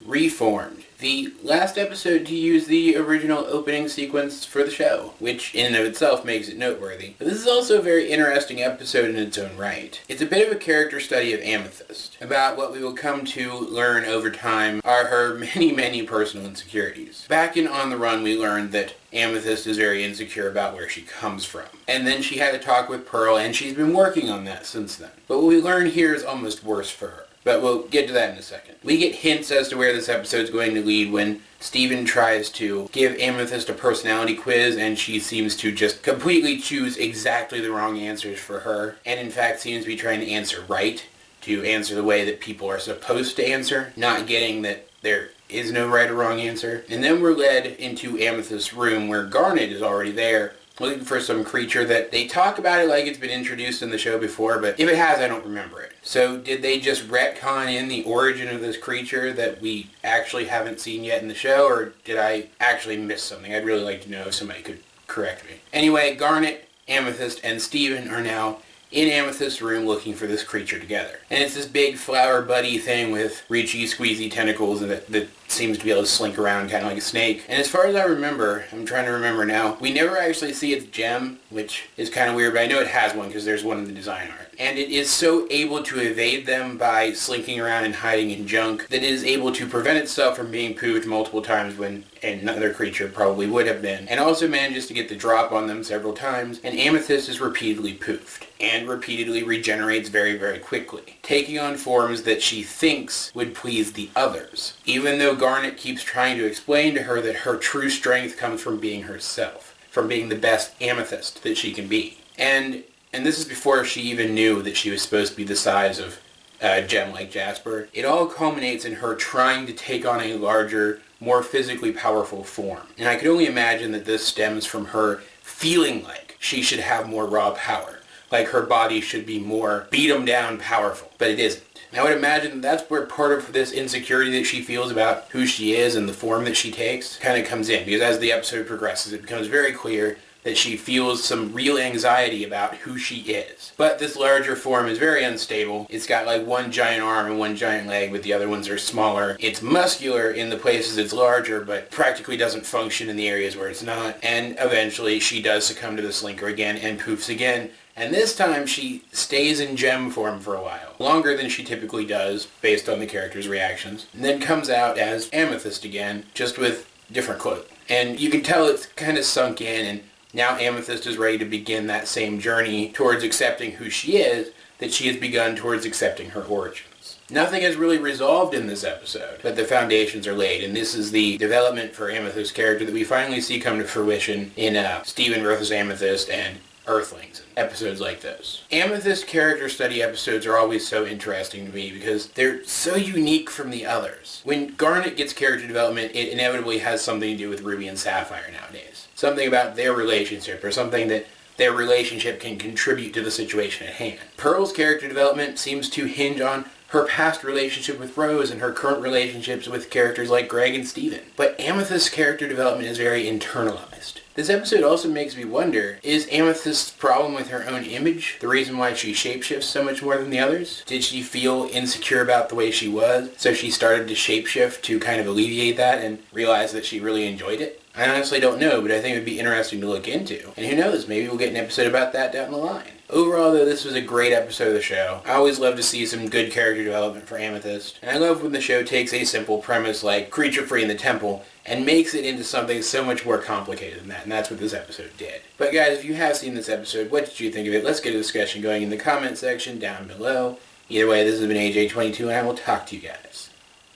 Reformed, the last episode to use the original opening sequence for the show, which in and of itself makes it noteworthy. But this is also a very interesting episode in its own right. It's a bit of a character study of Amethyst, about what we will come to learn over time are her many personal insecurities. Back in On the Run, we learned that Amethyst is very insecure about where she comes from. And then she had a talk with Pearl, and she's been working on that since then. But what we learn here is almost worse for her. But we'll get to that in a second. We get hints as to where this episode's going to lead when Steven tries to give Amethyst a personality quiz, and she seems to just completely choose exactly the wrong answers for her, and in fact seems to be trying to answer right, to answer the way that people are supposed to answer, not getting that there is no right or wrong answer. And then we're led into Amethyst's room where Garnet is already there, looking for some creature that they talk about it like it's been introduced in the show before, but if it has, I don't remember it. So did they just retcon in the origin of this creature that we actually haven't seen yet in the show, or did I actually miss something? I'd really like to know if somebody could correct me. Anyway, Garnet, Amethyst, and Steven are now in Amethyst's room looking for this creature together. And it's this big flower buddy thing with reachy, squeezy tentacles that seems to be able to slink around kind of like a snake. And as far as I remember, I'm trying to remember now, we never actually see its gem, which is kind of weird, but I know it has one because there's one in the design art. And it is so able to evade them by slinking around and hiding in junk that it is able to prevent itself from being poofed multiple times when another creature probably would have been. And also manages to get the drop on them several times, and Amethyst is repeatedly poofed and repeatedly regenerates very quickly, taking on forms that she thinks would please the others, even though Garnet keeps trying to explain to her that her true strength comes from being herself, from being the best Amethyst that she can be. And this is before she even knew that she was supposed to be the size of a gem like Jasper. It all culminates in her trying to take on a larger, more physically powerful form. And I could only imagine that this stems from her feeling like she should have more raw power. Like her body should be more beat 'em down powerful. But it isn't. I would imagine that's where part of this insecurity that she feels about who she is and the form that she takes kind of comes in. Because as the episode progresses, it becomes very clear that she feels some real anxiety about who she is. But this larger form is very unstable. It's got like one giant arm and one giant leg, but the other ones are smaller. It's muscular in the places it's larger, but practically doesn't function in the areas where it's not. And eventually she does succumb to the slinker again and poofs again. And this time she stays in gem form for a while, longer than she typically does based on the character's reactions, and then comes out as Amethyst again, just with different clothing. And you can tell it's kind of sunk in, and now Amethyst is ready to begin that same journey towards accepting who she is that she has begun towards accepting her origins. Nothing has really resolved in this episode, but the foundations are laid, and this is the development for Amethyst's character that we finally see come to fruition in Steven vs. Amethyst and Earthlings, episodes like those. Amethyst character study episodes are always so interesting to me because they're so unique from the others. When Garnet gets character development, it inevitably has something to do with Ruby and Sapphire nowadays. Something about their relationship, or something that their relationship can contribute to the situation at hand. Pearl's character development seems to hinge on her past relationship with Rose and her current relationships with characters like Greg and Steven. But Amethyst's character development is very internalized. This episode also makes me wonder, is Amethyst's problem with her own image the reason why she shapeshifts so much more than the others? Did she feel insecure about the way she was, so she started to shapeshift to kind of alleviate that and realize that she really enjoyed it? I honestly don't know, but I think it would be interesting to look into. And who knows, maybe we'll get an episode about that down the line. Overall, though, this was a great episode of the show. I always love to see some good character development for Amethyst. And I love when the show takes a simple premise like creature free in the temple and makes it into something so much more complicated than that. And that's what this episode did. But guys, if you have seen this episode, what did you think of it? Let's get a discussion going in the comment section down below. Either way, this has been AJ22, and I will talk to you guys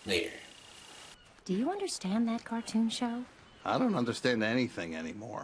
later. Do you understand that cartoon show? I don't understand anything anymore.